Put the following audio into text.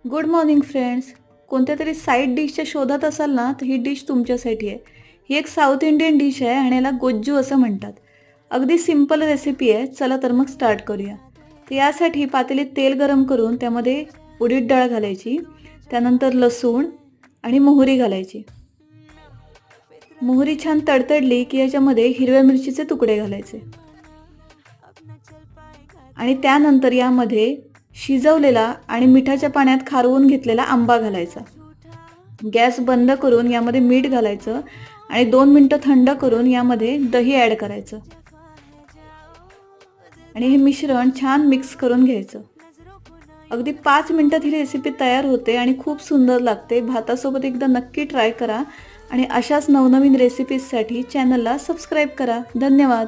Good morning friends. कोणत्या तरी side डिशच्या शोधात असाल ना, तर ही डिश तुमच्यासाठी आहे. ही एक साऊथ इंडियन डिश आहे आणि याला गोज्जू असं म्हणतात. अगदी सिंपल रेसिपी आहे. चला तर मग स्टार्ट करूया. तर यासाठी पातेलीत तेल गरम करून त्यामध्ये उडीद डाळ घालायची, त्यानंतर लसूण आणि मोहरी घालायची. मोहरी छान तडतडली की याच्यामध्ये हिरव्या मिरचीचे तुकडे घालायचे आणि त्यानंतर यामध्ये शिजवलेला आणि मिठाच्या पाण्यात खारवून घेतलेला आंबा घालायचा. गॅस बंद करून यामध्ये मीठ घालायचं आणि 2 मिनिटं थंड करून यामध्ये दही ॲड करायचं आणि हे मिश्रण छान मिक्स करून घ्यायचं. अगदी 5 मिनिटात ही रेसिपी तयार होते आणि खूप सुंदर लागते. भातासोबत एकदा नक्की ट्राय करा आणि अशाच नवनवीन रेसिपीजसाठी चॅनलला सबस्क्राईब करा. धन्यवाद.